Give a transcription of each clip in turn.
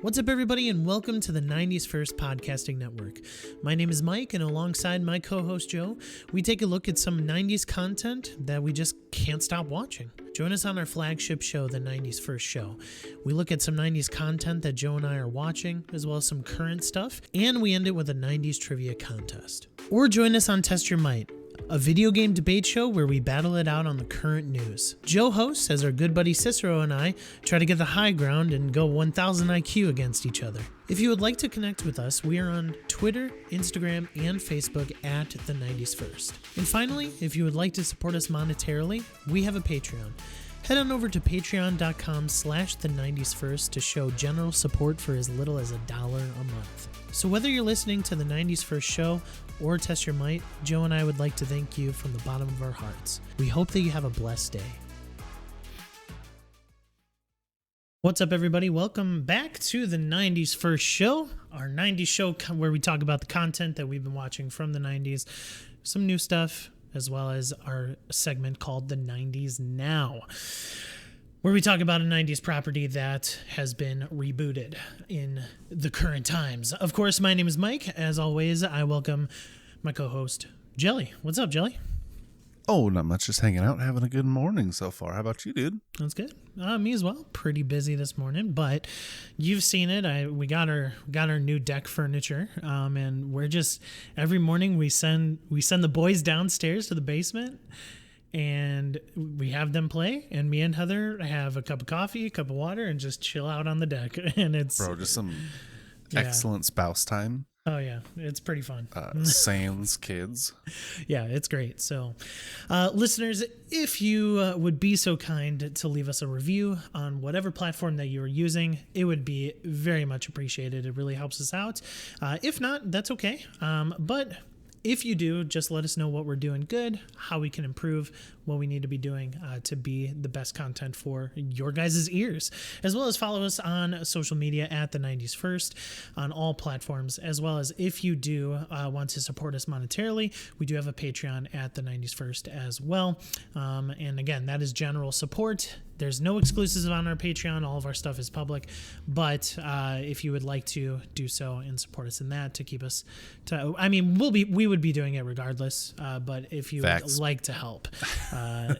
What's up, everybody, and welcome to the 90s First Podcasting Network. My name is Mike, and alongside my co-host Joe, we take a look at some 90s content that we just can't stop watching. Join us on our flagship show, the 90s First Show. We look at some 90s content that Joe and I are watching, as well as some current stuff, and we end it with a 90s trivia contest. Or join us on Test Your Might, a video game debate show where we battle it out on the current news. Joe hosts as our good buddy Cicero and I try to get the high ground and go 1000 IQ against each other. If you would like to connect with us, we are on Twitter, Instagram, and Facebook at the 90s First. And finally, if you would like to support us monetarily, we have a Patreon. Head on over to patreon.com/the90sfirst to show general support for as little as $1 a month. So whether you're listening to the 90s First Show or Test Your Might, Joe and I would like to thank you from the bottom of our hearts. We hope that you have a blessed day. What's up, everybody? Welcome back to the 90s First Show, our 90s show where we talk about the content that we've been watching from the 90s, some new stuff, as well as our segment called The 90s Now, where we talk about a 90s property that has been rebooted in the current times. Of course, my name is Mike. As always, I welcome my co-host, Jelly. What's up, Jelly? Oh, not much. Just hanging out and having a good morning so far. How about you, dude? That's good. Me as well. Pretty busy this morning, but you've seen it. We got our new deck furniture, and we're just every morning we send the boys downstairs to the basement, and we have them play, and me and Heather have a cup of coffee, a cup of water, and just chill out on the deck. And it's just some excellent spouse time. Oh yeah, it's pretty fun. Sans kids. Yeah, it's great. So, listeners, if you would be so kind to leave us a review on whatever platform that you are using, it would be very much appreciated. It really helps us out. If not, that's okay. But if you do, just let us know what we're doing good, how we can improve, what we need to be doing to be the best content for your guys' ears, as well as follow us on social media at the 90s First on all platforms, as well as if you do want to support us monetarily, we do have a Patreon at the 90s First as well. And again, that is general support. There's no exclusives on our Patreon. All of our stuff is public. But if you would like to do so and support us in that to keep us we would be doing it regardless. But if you would like to help,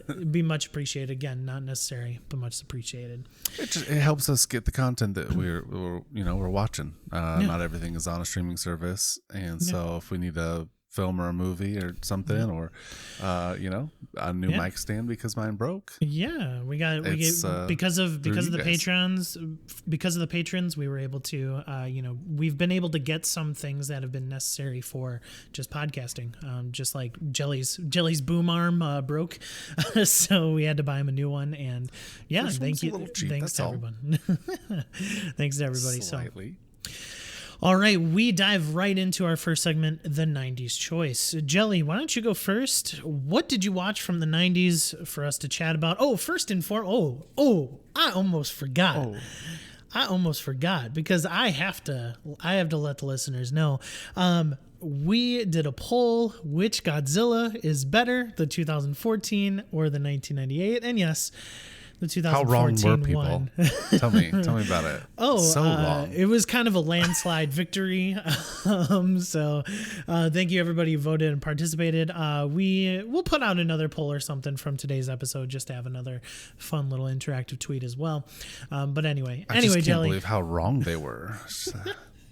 it'd be much appreciated. Again, not necessary, but much appreciated. It helps us get the content that we're watching. Not everything is on a streaming service. And so if we need to film or a movie or something, or a new mic stand because mine broke. Yeah, because of the patrons, we were able to we've been able to get some things that have been necessary for just podcasting. Just like Jelly's boom arm broke, so we had to buy him a new one. And thanks to everyone. Thanks to everybody. Slightly. All right, we dive right into our first segment, the 90s Choice. Jelly, why don't you go first? What did you watch from the 90s for us to chat about? Oh, first and foremost, I almost forgot. I almost forgot because I have to let the listeners know. We did a poll, which Godzilla is better, the 2014 or the 1998? And yes, the 2014 How wrong were people? One. Tell me about it. So wrong. It was kind of a landslide victory. So thank you everybody who voted and participated. We'll put out another poll or something from today's episode just to have another fun little interactive tweet as well. But anyway, I just can't Jelly. believe how wrong they were.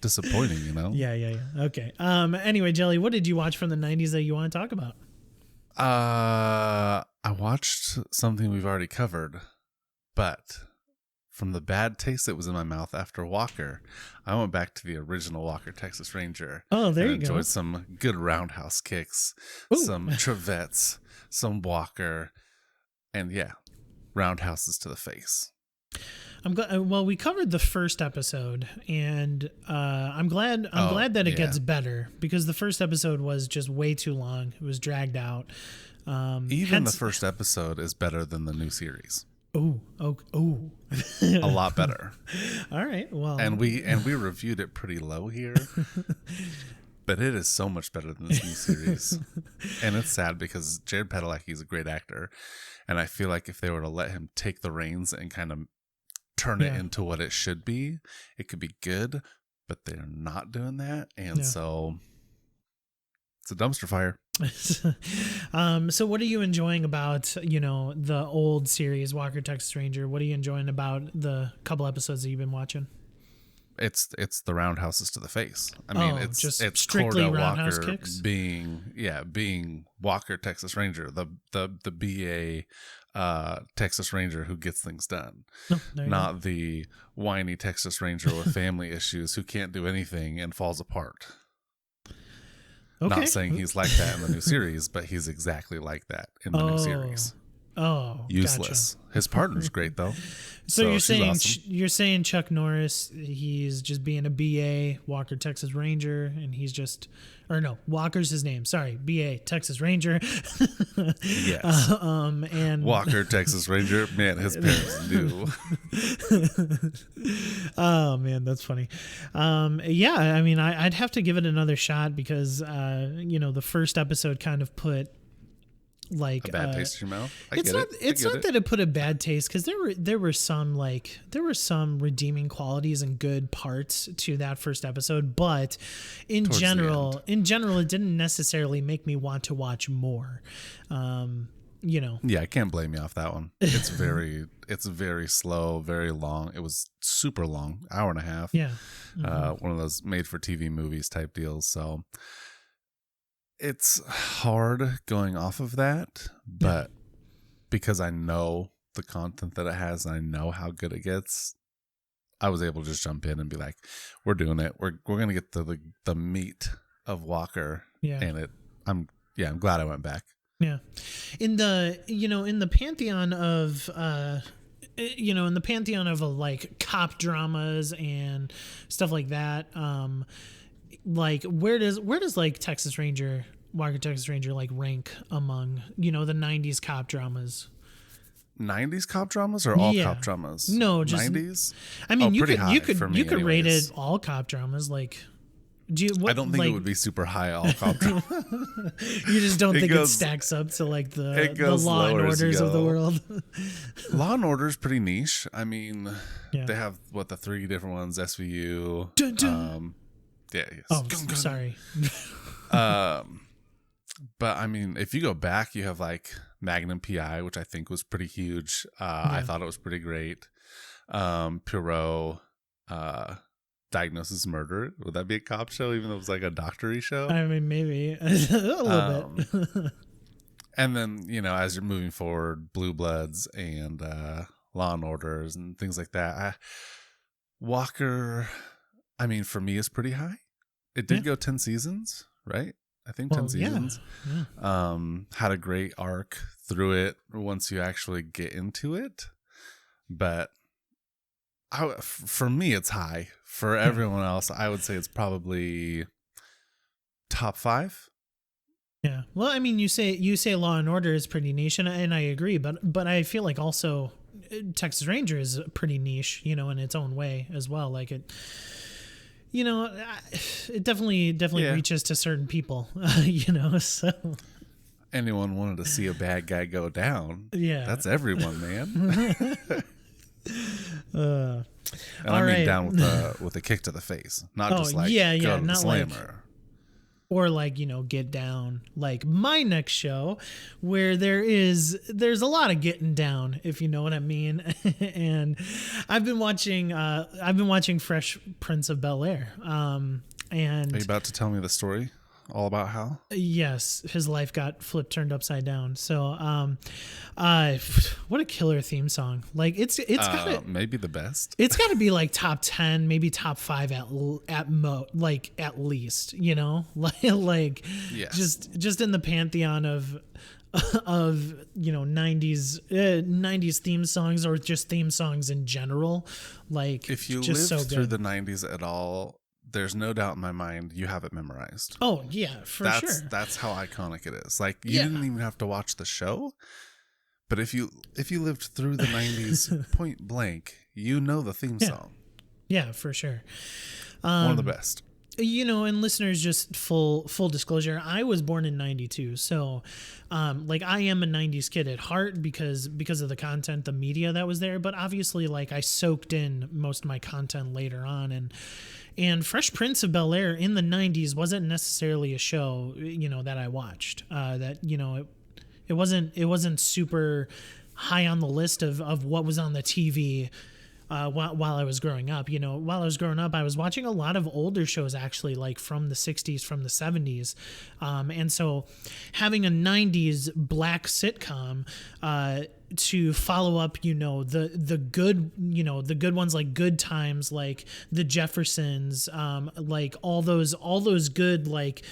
Disappointing, Yeah. Okay. Anyway, Jelly, what did you watch from the 90s that you want to talk about? I watched something we've already covered. But from the bad taste that was in my mouth after Walker, I went back to the original Walker Texas Ranger. Oh, there you go. Enjoyed some good roundhouse kicks, some Trevettes, some Walker, and roundhouses to the face. Well, we covered the first episode, and I'm glad that it gets better because the first episode was just way too long. It was dragged out. Even the first episode is better than the new series. Oh. A lot better. All right. Well, and we reviewed it pretty low here. But it is so much better than this new series. And it's sad because Jared Padalecki is a great actor. And I feel like if they were to let him take the reins and kind of turn it into what it should be. It could be good, but they're not doing that. And so it's a dumpster fire. So what are you enjoying about, you know, the old series Walker, Texas Ranger? What are you enjoying about the couple episodes that you've been watching? It's the roundhouses to the face. I mean, it's strictly Cordell roundhouse Walker kicks? being Walker Texas Ranger, the BA Texas Ranger who gets things done, not the whiny Texas Ranger with family issues who can't do anything and falls apart. Okay. Not saying he's like that in the new series, but he's exactly like that in the new series. Oh, useless. Gotcha. His partner's great though. So you're saying Chuck Norris, he's just being a BA Walker Texas Ranger, and he's just, or no, Walker's his name. Sorry, BA Texas Ranger. Yes. And Walker Texas Ranger. Man, his parents knew. Oh man, that's funny. Yeah, I mean, I'd have to give it another shot because you know, the first episode kind of put like a bad taste in your mouth. It's not that it put a bad taste, because there were some redeeming qualities and good parts to that first episode, but in general it didn't necessarily make me want to watch more. You know. Yeah, I can't blame you off that one. It's very slow, very long. It was super long, hour and a half. Yeah. One of those made for TV movies type deals. So it's hard going off of that, but because I know the content that it has and I know how good it gets, I was able to just jump in and be like, we're doing it. We're going to get the meat of Walker. Yeah. And I'm glad I went back. Yeah. In the pantheon of like cop dramas and stuff like that, like where does like Texas Ranger, Walker Texas Ranger like rank among, you know, the 90s cop dramas? 90s cop dramas or all cop dramas? No, just 90s. I mean, you could rate it all cop dramas. Like, I don't think it would be super high all cop drama. You just don't think it stacks up to like the Law and Orders of the world. Law and Order is pretty niche. I mean, they have the 3 different ones: SVU. Dun, dun. Yeah. Yes. Oh, sorry. But I mean, if you go back, you have like Magnum PI, which I think was pretty huge. I thought it was pretty great. Poirot, Diagnosis Murder. Would that be a cop show, even though it was like a doctor-y show? I mean, maybe a little bit. And then, you know, as you're moving forward, Blue Bloods and Law and Orders and things like that. Walker, I mean, for me, is pretty high. It did go 10 seasons, right? I think 10 seasons. Yeah. Had a great arc through it once you actually get into it. But for me, it's high. For everyone else, I would say it's probably top 5. Yeah. Well, I mean, you say Law and Order is pretty niche, and I agree, but I feel like also Texas Ranger is pretty niche, you know, in its own way as well. Like it, you know, it definitely reaches to certain people, you know. So anyone wanted to see a bad guy go down, that's everyone, man. And I mean down with a kick to the face, not just like go to the slammer. Or like, you know, get down like my next show where there's a lot of getting down, if you know what I mean. And I've been watching Fresh Prince of Bel-Air. And are you about to tell me the story all about how? Yes, his life got turned upside down. So what a killer theme song. Like it's got maybe the best. It's got to be like top 10, maybe top 5 at least, you know? like yes. just in the pantheon of you know, 90s theme songs, or just theme songs in general. Like, if you just lived so through the 90s at all, there's no doubt in my mind you have it memorized. Oh yeah, sure. That's how iconic it is. Like, you didn't even have to watch the show, but if you lived through the 90s point blank, you know the theme song. Yeah, for sure. One of the best. And listeners, just full disclosure, I was born in 92. So, like, I am a 90s kid at heart because of the content, the media that was there. But obviously, like, I soaked in most of my content later on. And Fresh Prince of Bel-Air in the 90s wasn't necessarily a show, that I watched. It wasn't super high on the list of what was on the TV while I was growing up. While I was growing up, I was watching a lot of older shows, actually, like from the 60s, from the 70s. And so having a 90s black sitcom to follow up, the good ones, like Good Times, like The Jeffersons, like all those good, like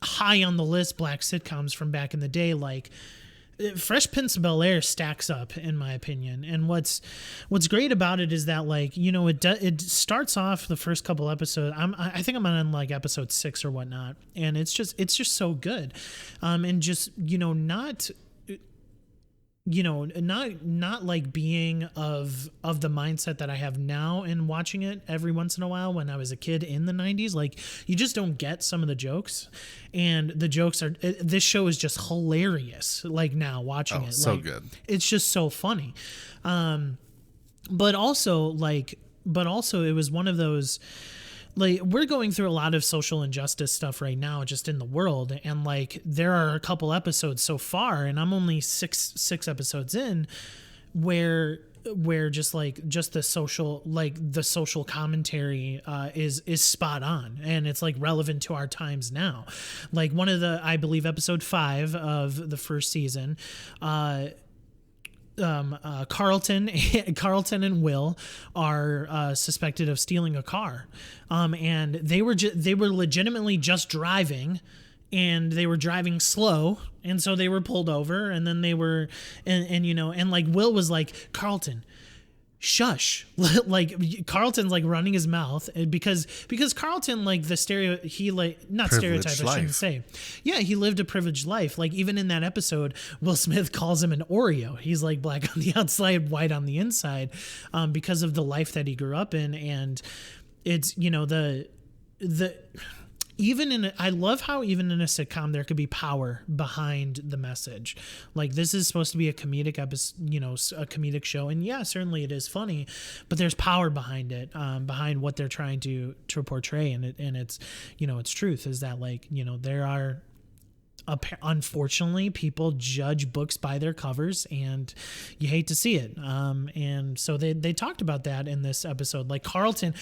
high on the list black sitcoms from back in the day, like Fresh Prince of Bel-Air stacks up, in my opinion. And what's great about it is that, like, it starts off the first couple episodes. I think I'm on like episode 6 or whatnot, and it's just so good, and just not like being of the mindset that I have now and watching it every once in a while when I was a kid in the 90s. Like, you just don't get some of the jokes, and the jokes this show is just hilarious. Like, now watching it, so like, good. It's just so funny. But also it was one of those, like, we're going through a lot of social injustice stuff right now just in the world, and like there are a couple episodes so far, and I'm only six episodes in, where just the social commentary is spot on, and it's like relevant to our times now. Like, one of the, I believe, episode 5 of the first season, Carlton and Will are suspected of stealing a car, and they were legitimately just driving, and they were driving slow, and so they were pulled over, and then they were and like Will was like, Carlton, shush. Like, Carlton's like running his mouth because Carlton, like, not stereotype, I shouldn't say. Yeah, he lived a privileged life. Like, even in that episode, Will Smith calls him an Oreo. He's like black on the outside, white on the inside, because of the life that he grew up in. And it's, I love how even in a sitcom there could be power behind the message. Like, this is supposed to be a comedic episode, a comedic show, and yeah, certainly it is funny, but there's power behind it, behind what they're trying to portray, and it's its truth is that, like, there are, unfortunately, people judge books by their covers, and you hate to see it. And so they talked about that in this episode. Like, Carlton,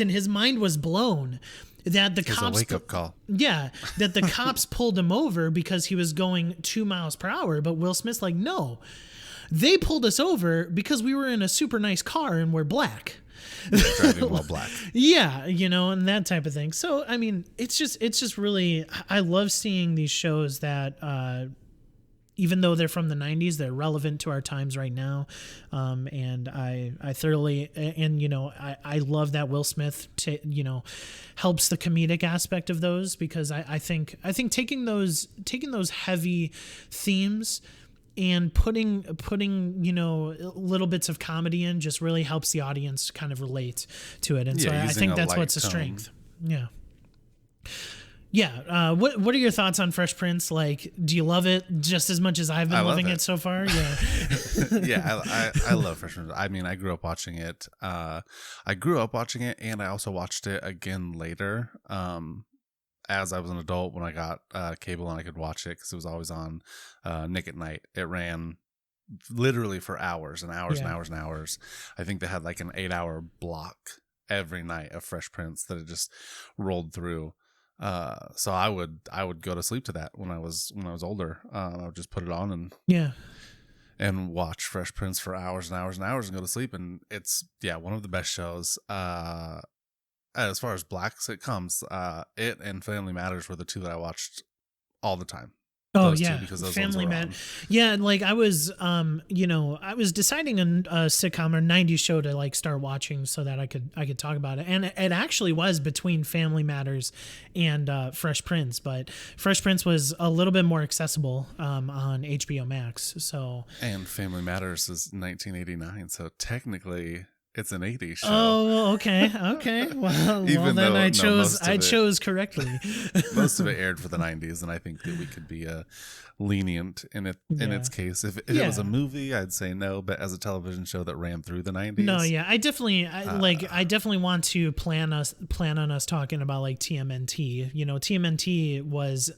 his mind was blown that the cops, a wake-up call. Yeah, that the cops pulled him over because he was going 2 miles per hour. But Will Smith's like, no, they pulled us over because we were in a super nice car and we're black. Driving while black. Yeah, and that type of thing. So, I mean, it's just really, I love seeing these shows that, even though they're from the 90s, they're relevant to our times right now. And I thoroughly, and, I love that Will Smith, helps the comedic aspect of those, because I think taking those heavy themes and putting little bits of comedy in just really helps the audience kind of relate to it. And so I think that's what's a strength. Yeah. Yeah. What are your thoughts on Fresh Prince? Like, do you love it just as much as I've been loving it so far? Yeah. Yeah, I love Fresh Prince. I mean, I grew up watching it. And I also watched it again later, as I was an adult, when I got cable and I could watch it because it was always on Nick at Night. It ran literally for hours and hours and hours and hours. I think they had like an 8-hour block every night of Fresh Prince that it just rolled through. So I would go to sleep to that when I was older. I would just put it on and watch Fresh Prince for hours and hours and hours and go to sleep. And it's one of the best shows. As far as black sitcoms, it and Family Matters were the two that I watched all the time. Oh those yeah, two, because those Family ones were Man. Yeah, like I was, I was deciding a sitcom or 90s show to like start watching so that I could talk about it, and it actually was between Family Matters and Fresh Prince, but Fresh Prince was a little bit more accessible on HBO Max. So, and Family Matters is 1989, so technically It's an 80s show. Oh, okay. Well, then I chose correctly. Most of it aired for the 90s, and I think that we could be lenient in its case. If it was a movie, I'd say no, but as a television show that ran through the 90s. No, yeah, I definitely want to plan on us talking about like TMNT. You know, TMNT was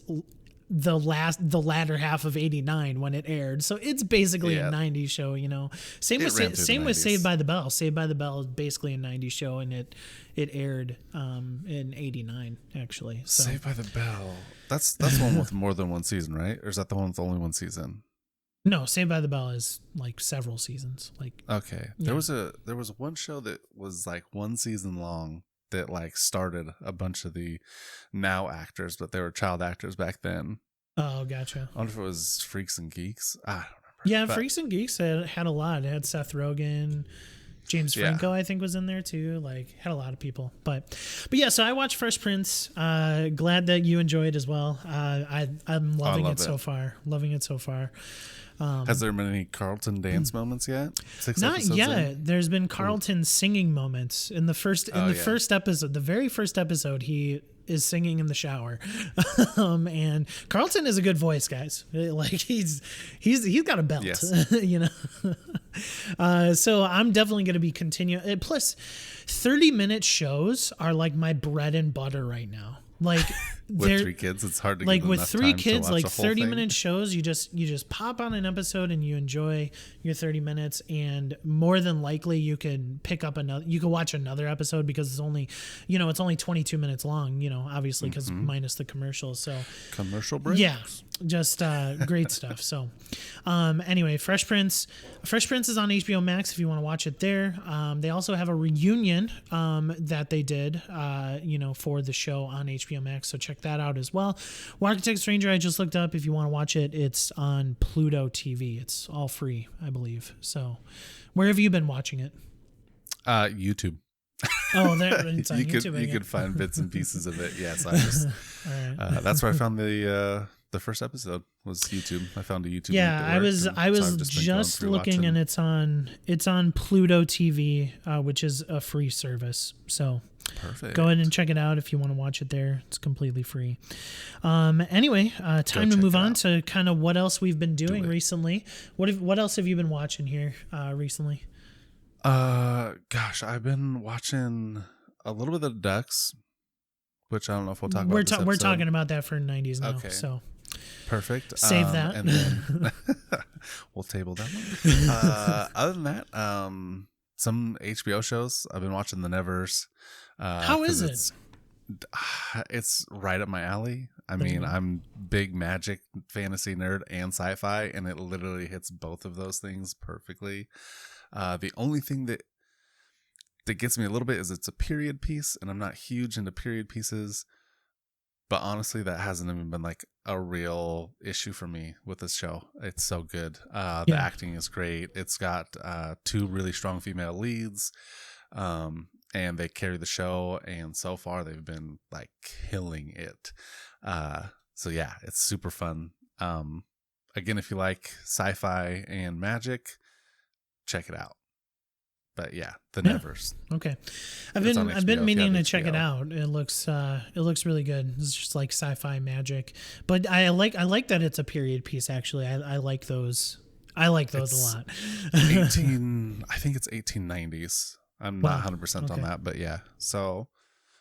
the latter half of 89 when it aired, so it's basically a 90s show, you know. Same with Saved by the Bell. Saved by the Bell is basically a 90s show, and it aired in 89 actually. So. Saved by the Bell, that's one with more than one season, right? Or is that the one with only one season? No, Saved by the Bell is like several seasons. Like, okay, there was one show that was like one season long that like started a bunch of the now actors, but they were child actors back then. Oh, gotcha. I wonder if it was Freaks and Geeks. I don't remember. Yeah, but Freaks and Geeks had a lot. It had Seth Rogen, James Franco, I think was in there too. Like, had a lot of people. But yeah, so I watched Fresh Prince. Glad that you enjoyed as well. I'm loving it so far. Loving it so far. Has there been any Carlton dance moments yet? Not yet. There's been Carlton singing moments in the first first episode. The very first episode, he is singing in the shower, and Carlton is a good voice, guys. Like he's got a belt, yes. You know. So I'm definitely going to be continuing. Plus, 30-minute shows are like my bread and butter right now. Like with 3 kids, it's hard to like give with enough 3 time kids, to watch like a whole 30-minute shows. You just pop on an episode and you enjoy your 30 minutes, and more than likely you can pick up another. You can watch another episode because it's only 22 minutes long. You know, obviously because minus the commercials. So commercial breaks. Yeah, just great stuff. So anyway, Fresh Prince is on HBO Max if you want to watch it there. They also have a reunion that they did for the show on HBO Max, so check that out as well. Architect Stranger, I just looked up. If you want to watch it, it's on Pluto TV. It's all free, I believe. So where have you been watching it? YouTube. Oh, it's on YouTube. You could find bits and pieces of it. Yes, I just that's where I found the first episode was YouTube. I found a YouTube. Yeah, I was just looking, and it's on Pluto TV, which is a free service. So perfect. Go ahead and check it out if you want to watch it there. It's completely free. Anyway, time to move on to kind of what else we've been doing recently. What else have you been watching here recently? Gosh, I've been watching a little bit of the Ducks, which I don't know if we'll talk about. We're talking about that for 90s now. Okay. So perfect. Save that. And then we'll table that one. Other than that, some HBO shows. I've been watching The Nevers. How is it? It's right up my alley. I mean, I'm big magic fantasy nerd and sci-fi, and it literally hits both of those things perfectly. The only thing that gets me a little bit is it's a period piece, and I'm not huge into period pieces. But honestly, that hasn't even been like a real issue for me with this show. It's so good. The acting is great. It's got 2 really strong female leads, and they carry the show. And so far, they've been like killing it. So yeah, it's super fun. Again, if you like sci-fi and magic, check it out. But yeah, The Nevers. Okay, I've been meaning to check it out. It looks really good. It's just like sci-fi magic, but I like that it's a period piece. Actually, I like those. I like those a lot. I think it's 1890s. I'm not 100% on that, but yeah. So,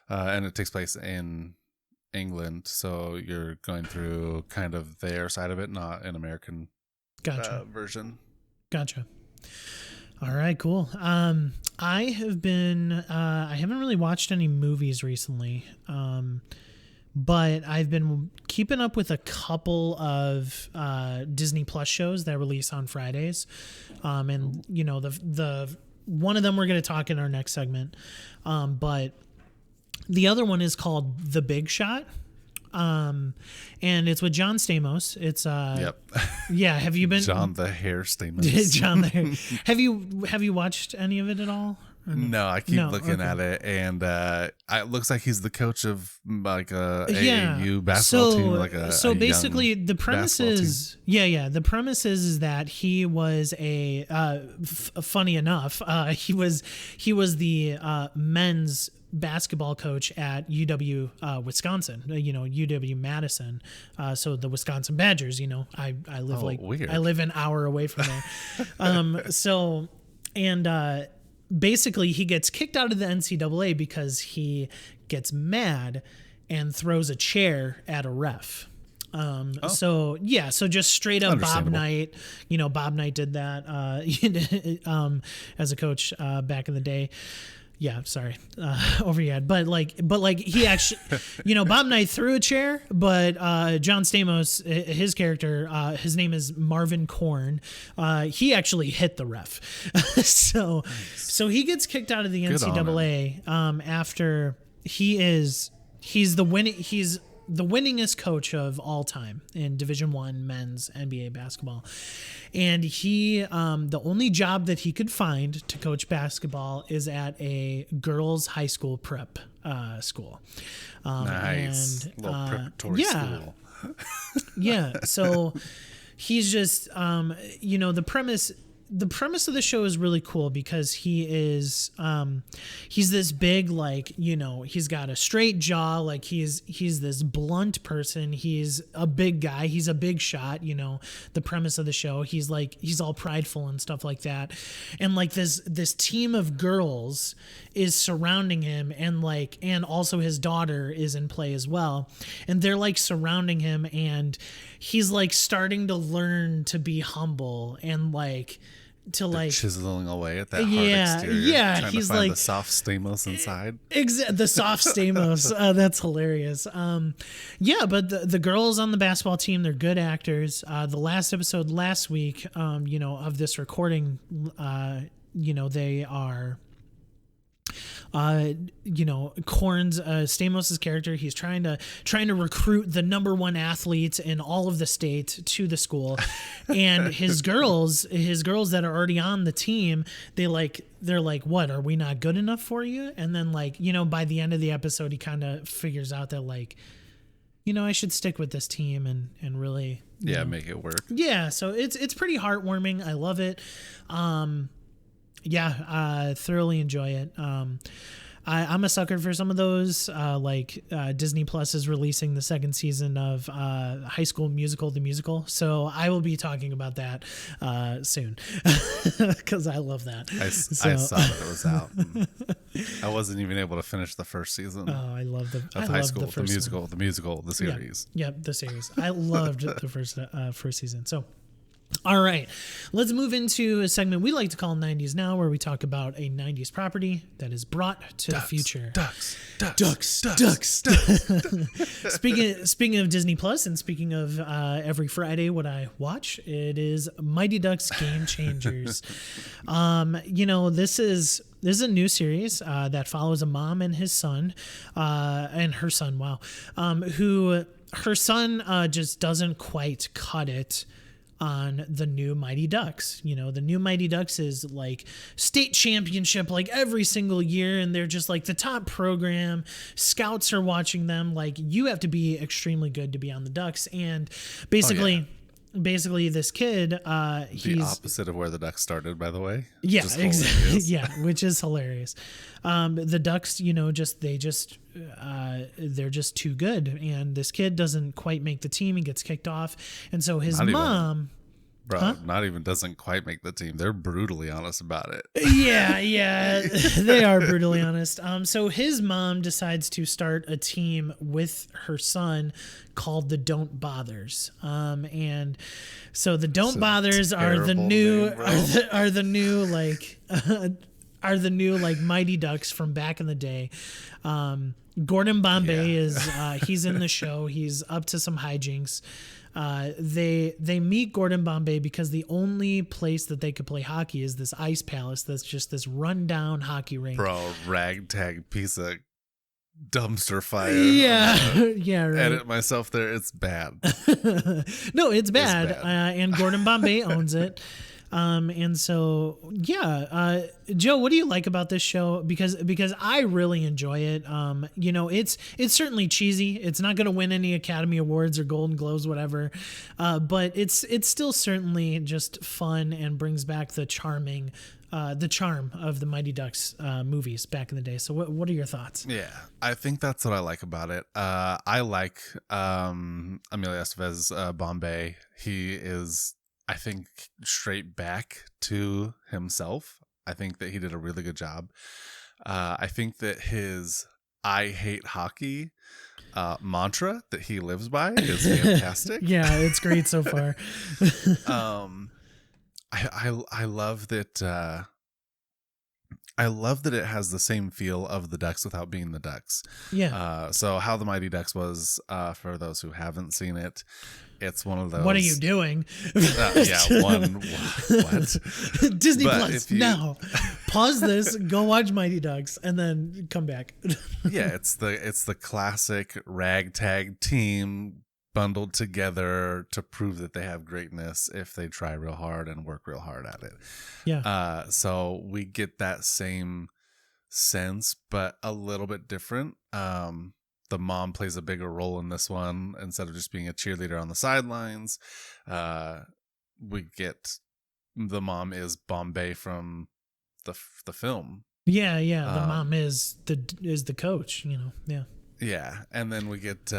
and it takes place in England, so you're going through kind of their side of it, not an American version. Gotcha. All right, cool. I haven't really watched any movies recently, but I've been keeping up with a couple of Disney Plus shows that release on Fridays, and the one of them we're going to talk in our next segment, but the other one is called The Big Shot. And it's with John Stamos. It's yeah. Have you been John the Hair Stamos? John the Hair. Have you watched any of it at all? No, I keep looking okay. at it, and it looks like he's the coach of like a AAU basketball team, like a basically the premise is the premise is that he was funny enough, he was the men's basketball coach at UW Wisconsin, UW Madison, so the Wisconsin Badgers. I live weird. I live an hour away from there. Basically he gets kicked out of the NCAA because he gets mad and throws a chair at a ref. So just straight up Bob Knight, Bob Knight did that, as a coach, back in the day. Yeah, sorry, over your head. But he actually, Bob Knight threw a chair, but John Stamos, his character, his name is Marvin Korn. He actually hit the ref, so he gets kicked out of the NCAA after he's the winningest coach of all time in Division I men's NBA basketball. And he, the only job that he could find to coach basketball is at a girls' high school prep school. Nice. Little preparatory school. Yeah. So he's just, the premise of the show is really cool because he's this big, he's got a straight jaw, he's this blunt person. He's a big guy. He's a big shot, the premise of the show. He's all prideful and stuff like that. And this team of girls is surrounding him, and also his daughter is in play as well. And they're surrounding him, and he's starting to learn to be humble and chiseling away at that hard exterior, trying he's to find the soft Stamos inside. The soft Stamos. That's hilarious. But the girls on the basketball team, they're good actors. The last episode last week, of this recording, they are. Korn's Stamos' character, he's trying to recruit the number one athletes in all of the state to the school, and his girls that are already on the team, they're like, what, are we not good enough for you? And then by the end of the episode, he kind of figures out that I should stick with this team and really make it work. Yeah, so it's pretty heartwarming. I love it. Thoroughly enjoy it. I'm a sucker for some of those. Disney Plus is releasing the second season of High School Musical, the musical. So I will be talking about that soon because I love that. I saw that it was out. I wasn't even able to finish the first season. Oh, I love High School, the musical, the series. Yeah, the series. I loved the first season. So. All right, let's move into a segment we like to call 90s Now, where we talk about a 90s property that is brought to the future. Ducks. Speaking of Disney Plus, and speaking of every Friday what I watch, it is Mighty Ducks Game Changers. This is a new series that follows a mom and his son, and her son. Wow, who her son just doesn't quite cut it on the new Mighty Ducks. The new Mighty Ducks is state championship every single year, and they're just the top program. Scouts are watching them. You have to be extremely good to be on the Ducks. And basically this kid, he's the opposite of where the Ducks started, by the way. Yeah, exactly. Yeah, which is hilarious. The Ducks, they're just too good, and this kid doesn't quite make the team. He gets kicked off, and so his mom. Not even doesn't quite make the team. They're brutally honest about it. Yeah, they are brutally honest. So his mom decides to start a team with her son called the Don't Bothers. And so the Don't Bothers are the new Mighty Ducks from back in the day. Gordon Bombay is he's in the show. He's up to some hijinks. They meet Gordon Bombay because the only place that they could play hockey is this ice palace that's just this rundown hockey rink. Bro, ragtag piece of dumpster fire. Yeah, right. Edit myself there. It's bad. No, it's bad. And Gordon Bombay owns it. And so, yeah, Joe, what do you like about this show? Because I really enjoy it. You know, it's certainly cheesy. It's not going to win any Academy Awards or Golden Globes, whatever. But it's still certainly just fun and brings back the charm of the Mighty Ducks movies back in the day. So what are your thoughts? Yeah, I think that's what I like about it. I like Emilio Estevez, Bombay. He is, I think, straight back to himself. I think that he did a really good job. I think that his "I hate hockey" mantra that he lives by is fantastic. Yeah, it's great so far. I love that. I love that it has the same feel of the Ducks without being the Ducks. Yeah. So How the Mighty Ducks was, for those who haven't seen it, it's one of those. What are you doing? What? Disney Plus now. Pause this, go watch Mighty Ducks, and then come back. Yeah, it's the classic ragtag team bundled together to prove that they have greatness if they try real hard and work real hard at it. Yeah. So we get that same sense, but a little bit different. The mom plays a bigger role in this one instead of just being a cheerleader on the sidelines. We get the mom is Bombay from the film. Yeah. The mom is the coach. You know. Yeah. Yeah, and then we get.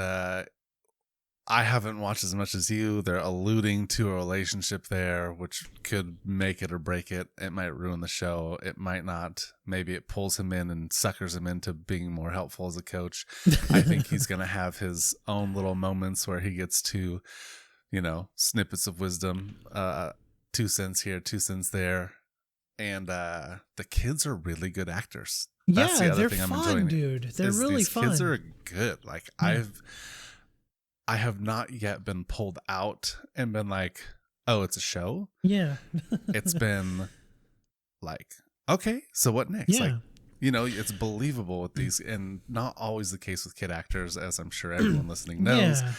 I haven't watched as much as you. They're alluding to a relationship there, which could make it or break it. It might ruin the show. It might not. Maybe it pulls him in and suckers him into being more helpful as a coach. I think he's going to have his own little moments where he gets to, snippets of wisdom. 2 cents here, 2 cents there. And the kids are really good actors. That's the other thing fun, I'm enjoying. Dude. They're really these fun. Kids are good. Like I have not yet been pulled out and been like, oh, it's a show. Yeah. It's been like, okay, so what next? Yeah. Like, it's believable with these, and not always the case with kid actors, as I'm sure everyone listening knows. Yeah.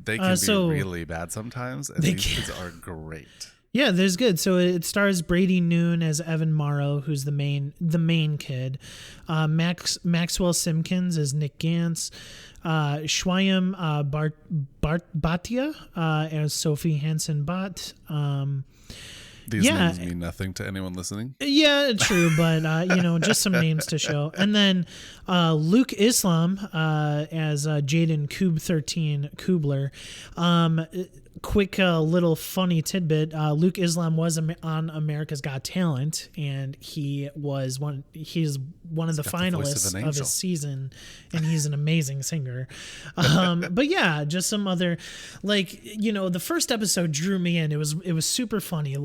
They can be really bad sometimes, and these kids are great. Yeah, there's good. So it stars Brady Noon as Evan Morrow, who's the main kid. Maxwell Simpkins as Nick Gantz. Shwayam Bhatia as Sophie Hansen-Bott. These names mean nothing to anyone listening. Yeah, true, but just some names to show. And then Luke Islam as Jaden Koob 13 Kubler. Quick little funny tidbit: Luke Islam was on America's Got Talent, and he's one of the finalists of his season, and he's an amazing singer. But yeah, just some other, the first episode drew me in. It was super funny.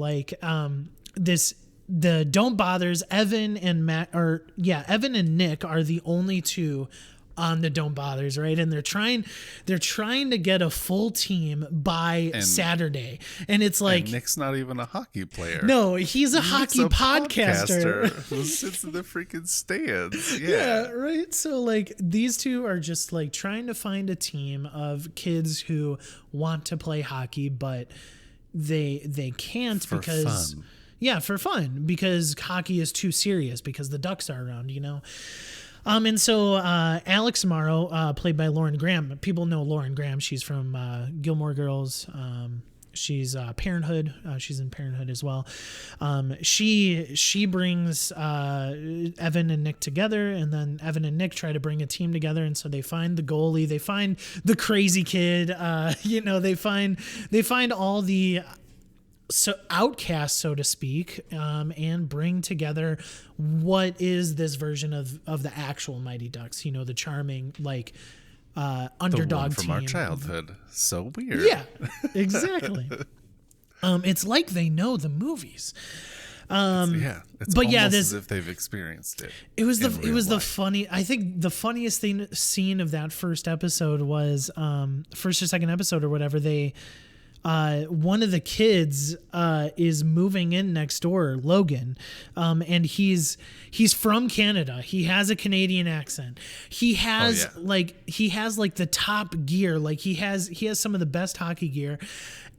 The Don't Bothers, Evan and Nick are the only two on the Don't Bothers, right? And they're trying to get a full team by Saturday. And it's like, and Nick's not even a hockey player. No, he's a hockey podcaster who sits in the freaking stands. Yeah, right. So these two are just trying to find a team of kids who want to play hockey, but they can't for fun, because hockey is too serious because the Ducks are around, And so Alex Morrow, played by Lauren Graham. People know Lauren Graham. She's from Gilmore Girls. She's Parenthood. She's in Parenthood as well. She brings Evan and Nick together, and then Evan and Nick try to bring a team together. And so they find the goalie. They find the crazy kid. They find all the outcasts, so to speak, and bring together what is this version of the actual Mighty Ducks, the charming underdog the one from team our childhood. So weird. Yeah, exactly. It's like they know the movies. It's almost as if they've experienced it. It was the funny. I think the funniest scene of that first episode was first or second episode or whatever. One of the kids is moving in next door, Logan, and he's from Canada. He has a Canadian accent. He has the top gear. He has some of the best hockey gear,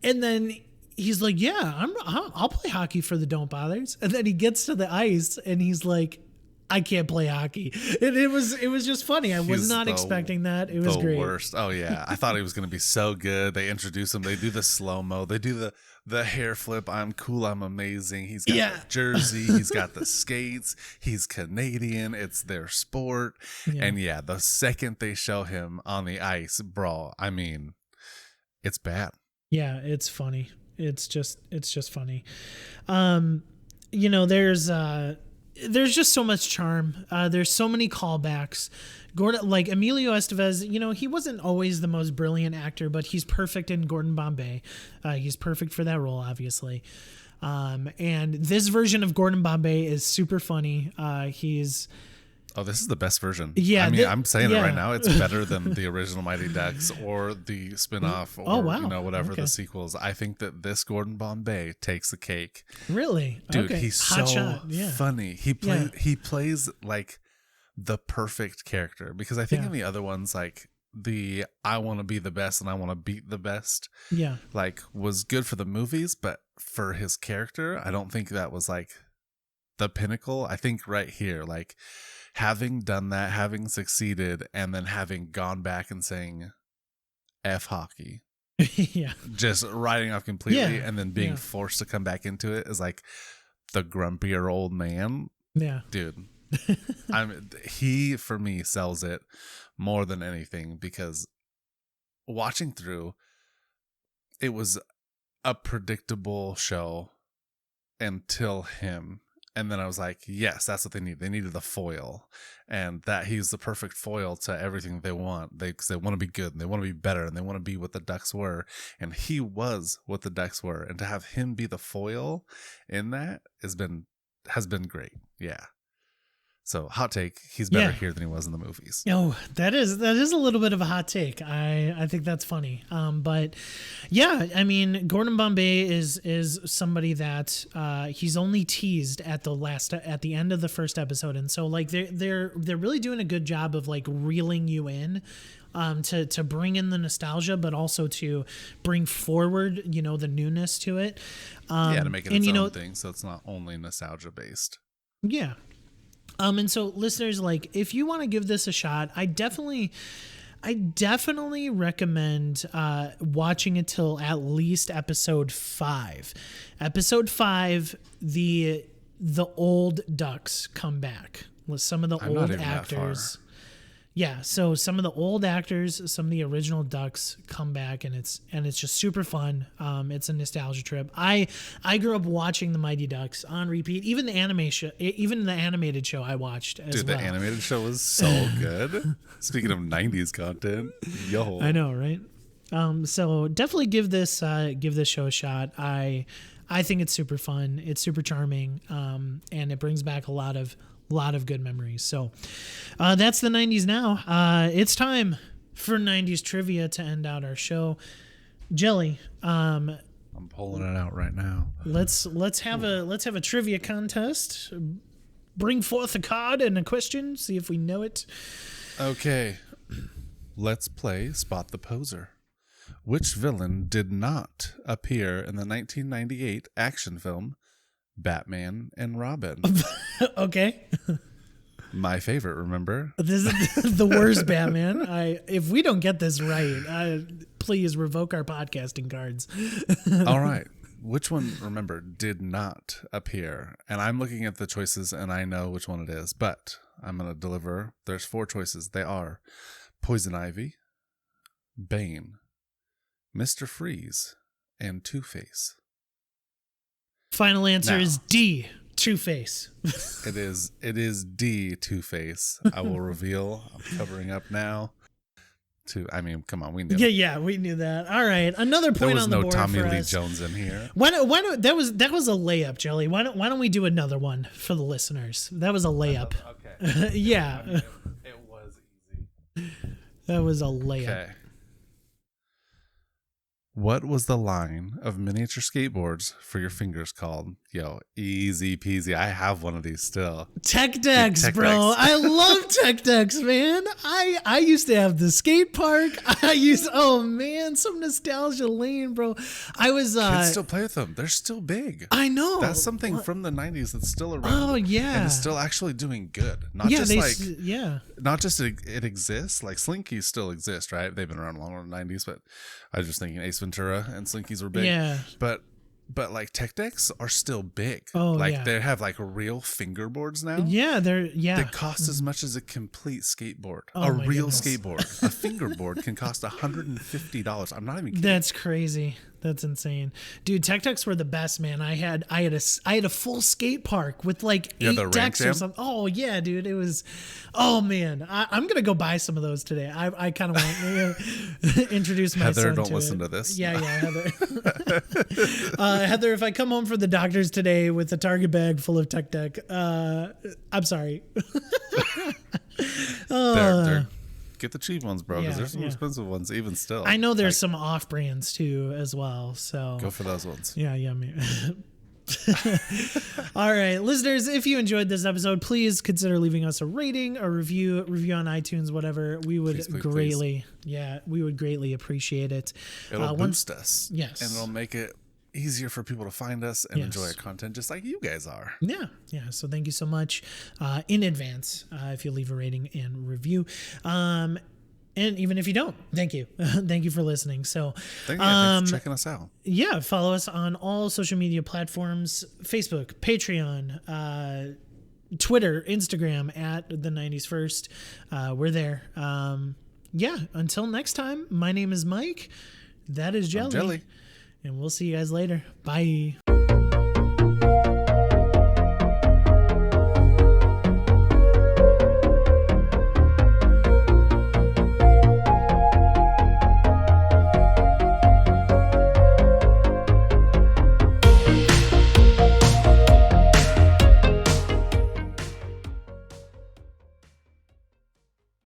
and then he's like, yeah, I'll play hockey for the Don't Bothers. And then he gets to the ice and he's like, I can't play hockey. And it was just funny. I was not expecting that. It was great. Worst. Oh yeah. I thought he was going to be so good. They introduce him. They do the slow-mo. They do the hair flip. I'm cool. I'm amazing. He's got the jersey. He's got the skates. He's Canadian. It's their sport. Yeah. And yeah, the second they show him on the ice, bro, I mean, it's bad. Yeah, it's funny. It's just funny. You know, there's just so much charm. There's so many callbacks. Gordon, like Emilio Estevez, you know, he wasn't always the most brilliant actor, but he's perfect in Gordon Bombay. He's perfect for that role, obviously. And this version of Gordon Bombay is super funny. Oh, this is the best version. Yeah. I mean, I'm saying it right now. It's better than the original Mighty Ducks or the spinoff or, you know, whatever the sequels. I think that this Gordon Bombay takes the cake. Really? Dude, he's so funny. He plays like the perfect character because I think in the other ones, like the I want to be the best and I want to beat the best, like was good for the movies, but for his character, I don't think that was like the pinnacle. I think right here, like, having done that, having succeeded, and then having gone back and saying F hockey. Just writing off completely and then being forced to come back into it is like the grumpier old man. Yeah. Dude. He for me sells it more than anything because watching through, it was a predictable show until him. And then I was like, yes, that's what they need. They needed the foil, and that he's the perfect foil to everything they want. They want to be good, and they want to be better, and they want to be what the Ducks were. And he was what the Ducks were. And to have him be the foil in that has been great. Yeah. So hot take, he's better here than he was in the movies. Oh, that is a little bit of a hot take. I think that's funny. But yeah, I mean, Gordon Bombay is somebody that he's only teased at the end of the first episode, and so like they're really doing a good job of like reeling you in. To bring in the nostalgia, but also to bring forward, you know, the newness to it. To make it its own thing, so it's not only nostalgia based. Yeah. And so listeners, like, if you want to give this a shot, I definitely recommend watching it till at least episode 5. Episode 5, the old Ducks come back with some of the old actors. Yeah, so some of the old actors, some of the original Ducks come back, and it's just super fun. It's a nostalgia trip. I grew up watching the Mighty Ducks on repeat. Even the animated show I watched as well. Dude, the animated show was so good. Speaking of 90s content, yo. I know, right? So definitely give this show a shot. I think it's super fun. It's super charming, and it brings back a lot of good memories. So that's the 90s now. It's time for 90s trivia to end out our show. Jelly, I'm pulling it out right now. Let's have a trivia contest. Bring forth a card and a question, see if we know it. Okay. Let's play Spot the Poser. Which villain did not appear in the 1998 action film Batman and Robin? Okay. My favorite, remember? This is the worst Batman. If we don't get this right, please revoke our podcasting cards. All right. Which one, remember, did not appear? And I'm looking at the choices and I know which one it is, but I'm going to deliver. There's 4 choices. They are Poison Ivy, Bane, Mr. Freeze, and Two-Face. Final answer is D, Two-Face. It is D, Two-Face. I will reveal. I'm covering up now. I mean, come on, we knew. Yeah, we knew that. All right, another point on the board for us. There was no Tommy Lee Jones in here. Why don't that was a layup, Jelly. Why don't we do another one for the listeners? That was a layup. Okay. Yeah. I mean, it was easy. That was a layup. Okay. What was the line of miniature skateboards for your fingers called? Yo, easy peasy. I have one of these still. Tech decks, Tech bro. decks. I love tech decks, man. I used to have the skate park. Oh man, some nostalgia lane, bro. I was Kids still play with them. They're still big. I know. That's something from the 90s that's still around. Oh yeah. And it's still actually doing good. Not yeah, just not just it exists. Like Slinkies still exist, right? They've been around longer than the 90s, but I was just thinking Ace Ventura and Slinkies were big. Yeah. But like tech decks are still big. Oh, like yeah. they have like real fingerboards now. Yeah, They cost as much as a complete skateboard. Oh, a my real goodness. skateboard. A fingerboard can cost $150. I'm not even kidding. That's crazy. That's insane, dude. Tech decks were the best, man. I had a full skate park with like Yeah, 8 the ramp decks or jam? something. Oh yeah, dude. It was. Oh man, I'm gonna go buy some of those today. I kind of want to introduce my Heather, son don't to listen it. to this. Yeah, Heather. Heather, if I come home from the doctor's today with a Target bag full of tech deck, I'm sorry. They're get the cheap ones, bro, because Yeah, there's some yeah. expensive ones even still. I know there's Like, some off brands too as well. So go for those ones. Yeah, maybe. All right, listeners, if you enjoyed this episode, please consider leaving us a rating, a review on iTunes, whatever. We would Please, please, greatly, we would greatly appreciate it. It'll boost us. Yes. And it'll make it easier for people to find us and Yes. enjoy our content just like you guys are. Yeah. So thank you so much in advance if you leave a rating and review. And even if you don't, thank you. Thank you for listening. So, Thanks for checking us out. yeah, follow us on all social media platforms: Facebook, Patreon, Twitter, Instagram at the 90s First. We're there. Until next time, my name is Mike. That is I'm Jelly. And we'll see you guys later. Bye.